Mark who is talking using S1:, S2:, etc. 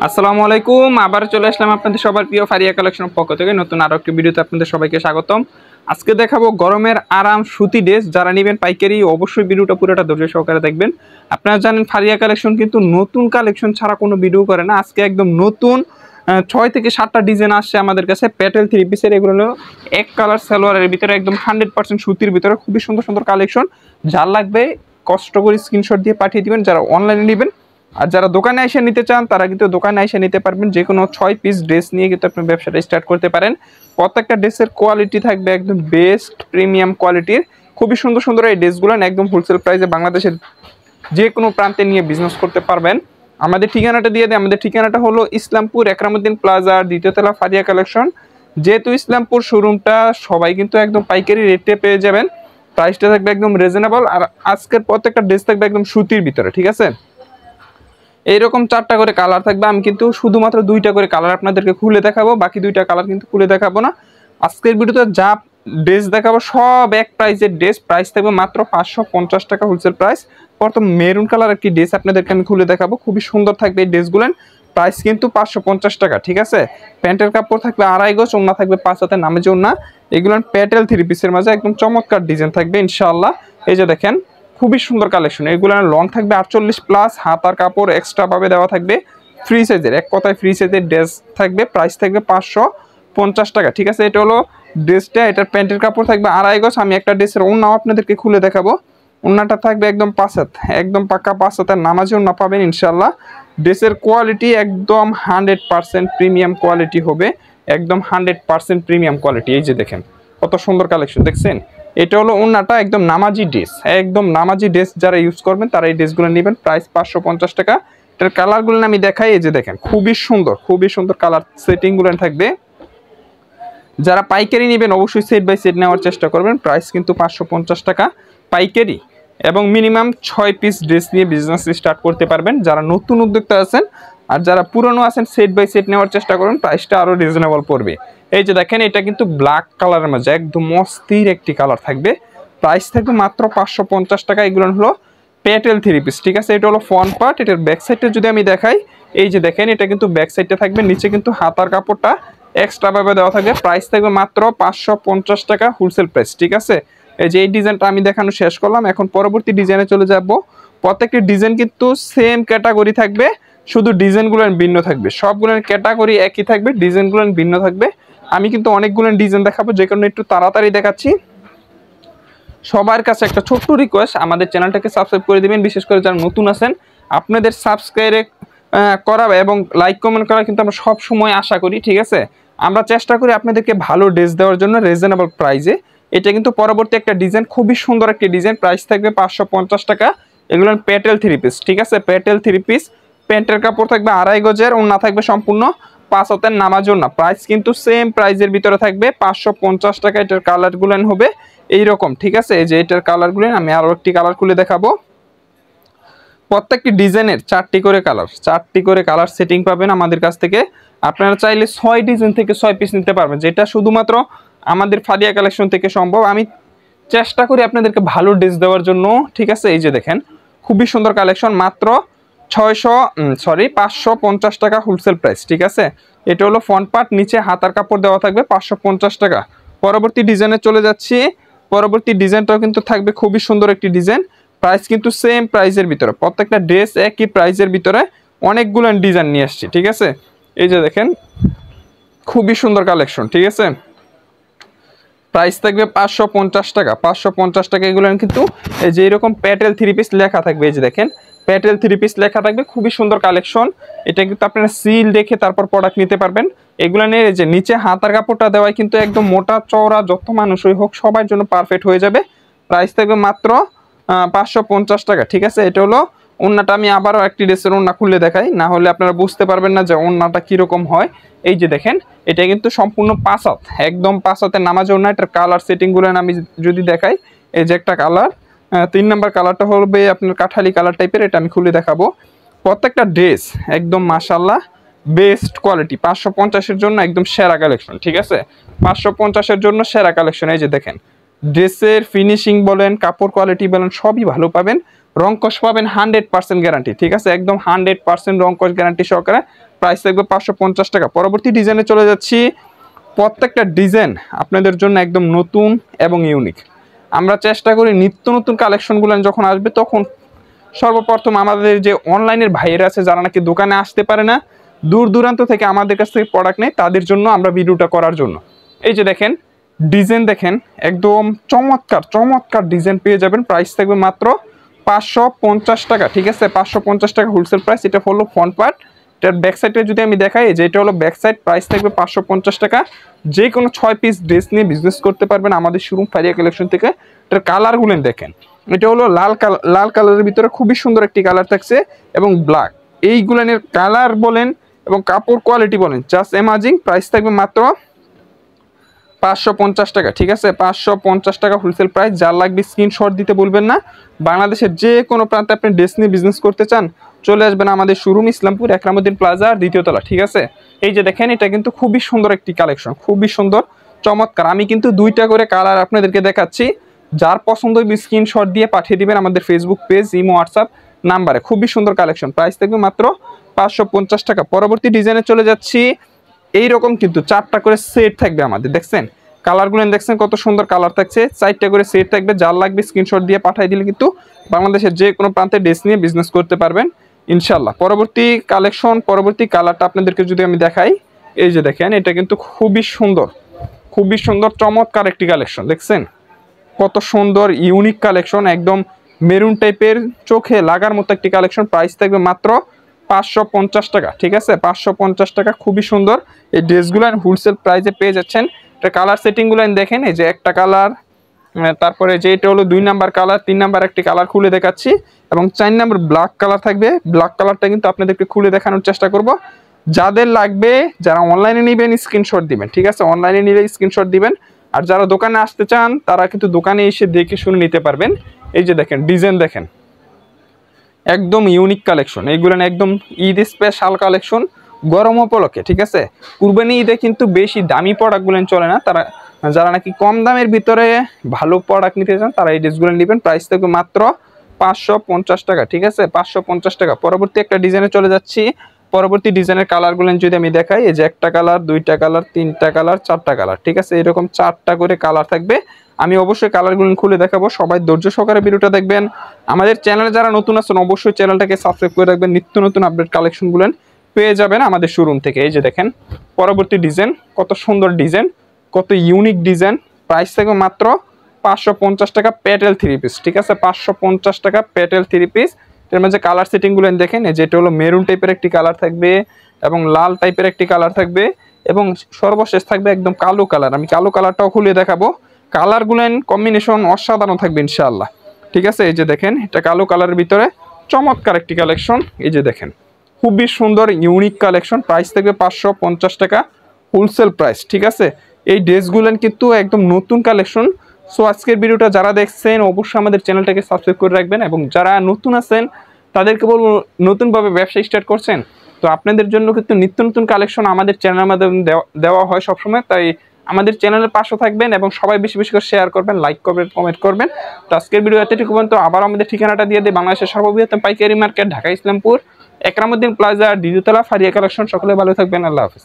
S1: আসসালামু আলাইকুম। আবার চলে আসলাম আপনাদের সবার প্রিয় ফারিয়া কালেকশনের পক্ষ থেকে নতুন আরো একটি ভিডিওতে আপনাদের সবাইকে স্বাগতম। আজকে দেখাবো গরমের আরাম সুতি ড্রেস। যারা নেবেন পাইকারি অবশ্যই ভিডিওটা পুরোটা ধৈর্য সহকারে দেখবেন। আপনারা জানেন ফারিয়া কালেকশন কিন্তু নতুন কালেকশন ছাড়া কোনো ভিডিও করে না। আজকে একদম নতুন 6 থেকে 7টা ডিজাইন আসছে আমাদের কাছে প্যাটেল থ্রি পিসের। এগুলো হলো এক কালার সালোয়ারের ভিতরে একদম 100% সুতির ভিতরে খুবই সুন্দর সুন্দর কালেকশন। যার লাগবে কষ্ট করে স্ক্রিনশট দিয়ে পাঠিয়ে দিবেন যারা অনলাইনে নেবেন। আর যারা দোকানে এসে নিতে চান তারা কিন্তু দোকানে এসে নিতে পারবেন। যে কোনো 6 পিস ড্রেস নিয়ে কিন্তু আপনি ব্যবসাটা স্টার্ট করতে পারেন। প্রত্যেকটা ড্রেসের কোয়ালিটি থাকবে একদম বেস্ট প্রিমিয়াম কোয়ালিটির। খুবই সুন্দর সুন্দর এই ড্রেসগুলো একদম হোলসেল প্রাইসে বাংলাদেশের যে কোনো প্রান্তে নিয়ে বিজনেস করতে পারবেন। আমাদের ঠিকানাটা দিয়ে দেয়। আমাদের ঠিকানাটা হলো ইসলামপুর একরামুদ্দিন প্লাজার 2য় তলা ফারিয়া কালেকশন। যেহেতু ইসলামপুর শোরুমটা সবাই কিন্তু একদম পাইকারি রেটে পেয়ে যাবেন। প্রাইসটা থাকবে একদম রিজনেবল। আর আজকের প্রত্যেকটা ড্রেস থাকবে একদম সুতির ভিতরে, ঠিক আছে। এইরকম 4টা করে কালার থাকবে। আমি কিন্তু শুধুমাত্র 2টা করে কালার আপনাদেরকে খুলে দেখাবো, বাকি 2টা কালার কিন্তু খুলে দেখাবো না। আজকের ভিডিওতে যা ড্রেস দেখাবো সব এক প্রাইসের ড্রেস। প্রাইস থাকবে মাত্র 550 টাকা হোলসেল প্রাইস। প্রথম মেরুন কালার একটি ড্রেস আপনাদেরকে আমি খুলে দেখাবো, খুবই সুন্দর থাকবে এই ড্রেসগুলো। প্রাইস কিন্তু 550 টাকা, ঠিক আছে। প্যান্টের কাপড় থাকবে 2.5 গজ, ওড়না থাকবে 5 হাতের নামে যে ওড়না। এগুলো প্যাটেল থ্রি পিসের মাঝে একদম চমৎকার ডিজাইন থাকবে ইনশাআল্লাহ। এই যে দেখেন খুবই সুন্দর কালেকশন। এগুলো লং থাকবে 48+, হাতার কাপড় এক্সট্রা ভাবে দেওয়া থাকবে। ফ্রি সাইজের, এক কথায় ফ্রি সাইজের ড্রেস থাকবে। প্রাইস থাকবে 550 টাকা, ঠিক আছে। এটা হলো ড্রেসটা। এটার প্যান্টের কাপড় থাকবে 2.5 গজ। আমি একটা ড্রেসের ওড়নাও আপনাদেরকে খুলে দেখাবো। ওড়নাটা থাকবে একদম 5 হাত, একদম পাক্কা 5 হাতের নামাজে ওড়না পাবেন ইনশাল্লাহ। ড্রেসের কোয়ালিটি একদম 100% প্রিমিয়াম কোয়ালিটি হবে, একদম 100% প্রিমিয়াম কোয়ালিটি। এই যে দেখেন কত সুন্দর কালেকশন দেখছেন। এটা হলো ওড়নাটা, একদম নামাজি ড্রেস, একদম নামাজি ড্রেস। যারা ইউজ করবেন তারা এই ড্রেসগুলো নেবেন। প্রাইস 550 টাকা। এটার কালারগুলো আমি দেখাই। এই যে দেখেন খুবই সুন্দর কালার সেটিংগুলো থাকবে। যারা পাইকারি নেবেন অবশ্যই সেট বাই সেট নেওয়ার চেষ্টা করবেন। প্রাইস কিন্তু 550 টাকা পাইকারি, এবং মিনিমাম 6 পিস ড্রেস নিয়ে বিজনেস স্টার্ট করতে পারবেন যারা নতুন উদ্যোক্তা আছেন। আর যারা পুরনো আছেন সেট বাই সেট নেওয়ার চেষ্টা করবেন, প্রাইসটা আরও রিজনেবল পড়বে। এই যে দেখেন এটা কিন্তু ব্ল্যাক কালারের মাঝে একদম অস্থির একটি কালার থাকবে। প্রাইস থাকবে মাত্র 550 টাকা। এগুলো হলো প্যাটেল থ্রি পিস, ঠিক আছে। এটা হলো ফ্রন্ট পার্ট। এটার ব্যাক সাইডটা যদি আমি দেখাই, এই যে দেখেন এটা কিন্তু ব্যাক সাইডটা থাকবে। নিচে কিন্তু হাতার কাপড়টা এক্সট্রা ভাবে দেওয়া থাকবে। প্রাইস থাকবে মাত্র 550 টাকা হোলসেল প্রাইস, ঠিক আছে। এই যে এই ডিজাইনটা আমি দেখানো শেষ করলাম, এখন পরবর্তী ডিজাইনে চলে যাব। প্রত্যেকটি ডিজাইন কিন্তু সেম ক্যাটাগরি থাকবে, শুধু ডিজাইনগুলো ভিন্ন থাকবে। সবগুলোর ক্যাটাগরি একই থাকবে, ডিজাইনগুলো ভিন্ন থাকবে। আমি কিন্তু অনেকগুলো ডিজাইন দেখাবো, যে কারণে একটু তাড়াতাড়ি দেখাচ্ছি। সবার কাছে একটা ছোট্ট রিকোয়েস্ট, আমাদের চ্যানেলটাকে সাবস্ক্রাইব করে দিবেন। বিশেষ করে যারা নতুন আছেন আপনাদের সাবস্ক্রাইব করা এবং লাইক কমেন্ট করা কিন্তু আমরা সব সময় আশা করি, ঠিক আছে। আমরা চেষ্টা করি আপনাদেরকে ভালো ড্রেস দেওয়ার জন্য রিজনেবল প্রাইসে। এটা কিন্তু পরবর্তী একটা ডিজাইন, খুবই সুন্দর একটি ডিজাইন। প্রাইস থাকবে 550 টাকা। এগুলো প্যাটেল থ্রি পিস, ঠিক আছে। প্যাটেল থ্রি পিস, প্যান্টের কাপড় থাকবে 2.5 গজের, ওড়না থাকবে সম্পূর্ণ 5 হাতের নামাজ ওড়না। প্রাইস কিন্তু সেম প্রাইসের ভিতরে থাকবে 550 টাকা। এটার কালারগুলো হবে এইরকম, ঠিক আছে। এই যে এটার কালারগুলো আমি আরও একটি কালার খুলে দেখাবো। প্রত্যেকটি ডিজাইনের 4টি করে কালার সেটিং পাবেন আমাদের কাছ থেকে। আপনারা চাইলে 6 ডিজাইন থেকে 6 পিস নিতে পারবেন, যেটা শুধুমাত্র আমাদের ফারিয়া কালেকশন থেকে সম্ভব। আমি চেষ্টা করি আপনাদেরকে ভালো ড্রেস দেওয়ার জন্য, ঠিক আছে। এই যে দেখেন খুবই সুন্দর কালেকশন, মাত্র 550 টাকা হোলসেল প্রাইস, ঠিক আছে। এটা হলো ফ্রন্ট পার্ট, নিচে হাতার কাপড় দেওয়া থাকবে 550 টাকা। পরবর্তী ডিজাইনে চলে যাচ্ছি। পরবর্তী ডিজাইনটাও কিন্তু থাকবে খুবই সুন্দর একটি ডিজাইন। প্রাইস কিন্তু সেম প্রাইসের ভিতরে, প্রত্যেকটা ড্রেস একই প্রাইসের ভিতরে অনেকগুলো ডিজাইন নিয়ে আসছি, ঠিক আছে। এই যে দেখেন খুবই সুন্দর কালেকশন, ঠিক আছে। প্রাইস থাকবে 550 টাকা। 550 টাকা। এগুলো কিন্তু এই যে এরকম প্যাটেল থ্রি পিস লেখা থাকবে। এই যে দেখেন প্যাটেল থ্রি পিস লেখা থাকবে, খুবই সুন্দর কালেকশন। এটা কিন্তু আপনারা সিল দেখে তারপর প্রোডাক্ট নিতে পারবেন। এগুলো নিয়ে যে নিচে হাতার কাপড়টা দেওয়ায় কিন্তু একদম মোটা চওড়া যত মানুষই হোক সবার জন্য পারফেক্ট হয়ে যাবে। প্রাইস থাকবে মাত্র 550 টাকা, ঠিক আছে। এটা হলো ওড়নাটা। আমি আবারও একটি ড্রেসের ওড়না খুলে দেখাই, না হলে আপনারা বুঝতে পারবেন না যে ওড়নাটা কীরকম হয়। এই যে দেখেন এটা কিন্তু সম্পূর্ণ 5 হাত, একদম 5 হাতের নামাজ ওড়না। এটার কালার সেটিংগুলো আমি যদি দেখাই, এই যে একটা কালার, 3 নম্বর কালারটা হবে আপনার কাঠালি কালার টাইপের। এটা আমি খুলে দেখাবো। প্রত্যেকটা ড্রেস একদম মাশাআল্লাহ বেস্ট কোয়ালিটি। 550-এর জন্য একদম সেরা কালেকশন, ঠিক আছে। 550-এর জন্য সেরা কালেকশন। এই যে দেখেন ড্রেসের ফিনিশিং বলেন, কাপড় কোয়ালিটি বলেন, সবই ভালো পাবেন। রংকশ পাবেন 100% গ্যারান্টি, ঠিক আছে। একদম 100% রংকশ গ্যারান্টি সহকারে প্রাইস থাকবে 550 টাকা। পরবর্তী ডিজাইনে চলে যাচ্ছি। প্রত্যেকটা ডিজাইন আপনাদের জন্য একদম নতুন এবং ইউনিক। আমরা চেষ্টা করি নিত্য নতুন কালেকশনগুলো যখন আসবে তখন সর্বপ্রথম আমাদের যে অনলাইনের ভাইয়েরা আছে যারা নাকি দোকানে আসতে পারে না, দূর দূরান্ত থেকে আমাদের কাছ থেকে প্রোডাক্ট নেয়, তাদের জন্য আমরা ভিডিওটা করার জন্য। এই যে দেখেন ডিজাইন, দেখেন একদম চমৎকার চমৎকার ডিজাইন পেয়ে যাবেন। প্রাইস থাকবে মাত্র 550 টাকা, ঠিক আছে? 550 টাকা হোলসেল প্রাইস। এটা হলো ফ্রন্ট পার্ট। এটার ব্যাক সাইডে যদি আমি দেখাই, যে এটা হলো ব্যাক সাইড, প্রাইস থাকবে 550 টাকা। যে কোনো 6 পিস ড্রেস নিয়ে বিজনেস করতে পারবেন আমাদের শোরুম ফারিয়া কালেকশন থেকে। এটার কালারগুলো দেখেন, এটা হলো লাল কালারের ভিতরে খুবই সুন্দর একটি কালার থাকছে এবং ব্ল্যাক। এইগুলানের কালার বলেন এবং কাপড় কোয়ালিটি বলেন জাস্ট অ্যামাজিং। প্রাইস থাকবে মাত্র 550 টাকা, ঠিক আছে? 550 টাকা হোলসেল প্রাইস। যার লাগবে স্ক্রিনশট দিতে বলবেন না। বাংলাদেশের যে কোনো প্রান্তে আপনি ড্রেস নিয়ে বিজনেস করতে চান, চলে আসবেন আমাদের শোরুম ইসলামপুর একরামুদ্দিন প্লাজা 2য় তলা, ঠিক আছে? এই যে দেখেন এটা কিন্তু খুবই সুন্দর একটি কালেকশন, খুবই সুন্দর চমৎকার। আমি কিন্তু 2টা করে কালার আপনাদেরকে দেখাচ্ছি। যার পছন্দ হবে স্ক্রিনশট দিয়ে পাঠিয়ে দিবেন আমাদের ফেসবুক পেজ, ইমো, হোয়াটসঅ্যাপ নাম্বারে। খুবই সুন্দর কালেকশন। প্রাইস থাকবে মাত্র 550 টাকা। পরবর্তী ডিজাইনে চলে যাচ্ছি। এইরকম কিন্তু 4টা করে সেট থাকবে আমাদের, দেখছেন কালারগুলো দেখছেন কত সুন্দর কালার থাকছে। 4টা করে সেট থাকবে। যার লাগবে স্ক্রিনশট দিয়ে পাঠিয়ে দিলে কিন্তু বাংলাদেশের যে কোনো প্রান্তে ড্রেস নিয়ে বিজনেস করতে পারবেন ইনশাল্লাহ। পরবর্তী কালেকশন, পরবর্তী কালারটা আপনাদেরকে যদি আমি দেখাই, এই যে দেখেন এটা কিন্তু খুবই সুন্দর, খুবই সুন্দর চমৎকার একটি কালেকশন। দেখছেন কত সুন্দর ইউনিক কালেকশন, একদম মেরুন টাইপের, চোখে লাগার মতো একটি কালেকশন। প্রাইস থাকবে মাত্র 550 টাকা, ঠিক আছে? 550 টাকা। খুবই সুন্দর এই ড্রেসগুলো হোলসেল প্রাইসে পেয়ে যাচ্ছেন। এটা কালার সেটিংগুলো দেখেন, এই যে একটা কালার, তারপরে যে এটা হলো 2 নাম্বার কালার, 3 নাম্বার একটি কালার খুলে দেখাচ্ছি এবং 4 নাম্বার ব্ল্যাক কালার থাকবে। ব্ল্যাক কালারটা কিন্তু আপনাদেরকে খুলে দেখানোর চেষ্টা করব। যাদের লাগবে, যারা অনলাইনে নেবেন স্ক্রিনশট দিবেন, ঠিক আছে? অনলাইনে নিলে স্ক্রিনশট দিবেন। আর যারা দোকানে আসতে চান তারা কিন্তু দোকানে এসে দেখে শুনে নিতে পারবেন। এই যে দেখেন ডিজাইন, দেখেন একদম ইউনিক কালেকশন। এইগুলো একদম ঈদ স্পেশাল কালেকশন, গরম উপলক্ষে, ঠিক আছে? কুরবানি ঈদে কিন্তু বেশি দামি প্রোডাক্টগুলো চলে না। তারা যারা নাকি কম দামের ভিতরে ভালো প্রোডাক্ট নিতে চান তারা এই ড্রেসগুলো নেবেন। প্রাইস থাকবে মাত্র 550 টাকা, ঠিক আছে? 550 টাকা। পরবর্তী একটা ডিজাইনে চলে যাচ্ছি। পরবর্তী ডিজাইনের কালারগুলো যদি আমি দেখাই, এই যে একটা কালার, 2টা কালার, 3টা কালার, 4টা কালার, ঠিক আছে? এরকম 4টা করে কালার থাকবে। আমি অবশ্যই কালারগুলো খুলে দেখাবো। সবাই ধৈর্য সহকারে ভিডিওটা দেখবেন। আমাদের চ্যানেলে যারা নতুন আছেন অবশ্যই চ্যানেলটাকে সাবস্ক্রাইব করে রাখবেন। নিত্য নতুন আপডেট কালেকশনগুলো পেয়ে যাবেন আমাদের শোরুম থেকে। এই যে দেখেন পরবর্তী ডিজাইন, কত সুন্দর ডিজাইন, কত ইউনিক ডিজাইন। প্রাইস থাকবে মাত্র 550 টাকা প্যাটেল 3 পিস, ঠিক আছে? 550 টাকা প্যাটেল 3 পিস। এর মধ্যে কালার সেটিংগুলো দেখেন, এই যে এটা হলো মেরুন টাইপের একটি কালার থাকবে এবং লাল টাইপের একটি কালার থাকবে এবং সর্বশেষ থাকবে একদম কালো কালার। আমি কালো কালারটাও খুলে দেখাবো। কালারগুলো কম্বিনেশন অসাধারণ থাকবে ইনশাআল্লাহ, ঠিক আছে? এই যে দেখেন এটা কালো কালারের ভিতরে চমৎকার একটি কালেকশন। এই যে দেখেন খুবই সুন্দর ইউনিক কালেকশন। প্রাইস থাকবে 550 টাকা হোলসেল প্রাইস, ঠিক আছে? এই ড্রেসগুলো কিন্তু একদম নতুন কালেকশন। সো আজকের ভিডিওটা যারা দেখছেন অবশ্যই আমাদের চ্যানেলটাকে সাবস্ক্রাইব করে রাখবেন এবং যারা নতুন আছেন তাদেরকে বলবো নতুনভাবে ব্যবসা স্টার্ট করছেন তো আপনাদের জন্য কিন্তু নিত্য নতুন কালেকশন আমাদের চ্যানেলের মাধ্যমে দেওয়া হয় সবসময়। তাই আমাদের চ্যানেলের পাশে থাকবেন এবং সবাই বেশি বেশি করে শেয়ার করবেন, লাইক করবেন, কমেন্ট করবেন। তো আজকের ভিডিও এতটুকু পর্যন্ত। আবার আমাদের ঠিকানাটা দিয়ে দিই, বাংলাদেশের সর্ববৃহৎ পাইকারি মার্কেট, ঢাকা ইসলামপুর একরামুদ্দিন প্লাজা 2য় তলা, ফারিয়া কালেকশন। সকলে ভালো থাকবেন, আল্লাহ হাফেজ।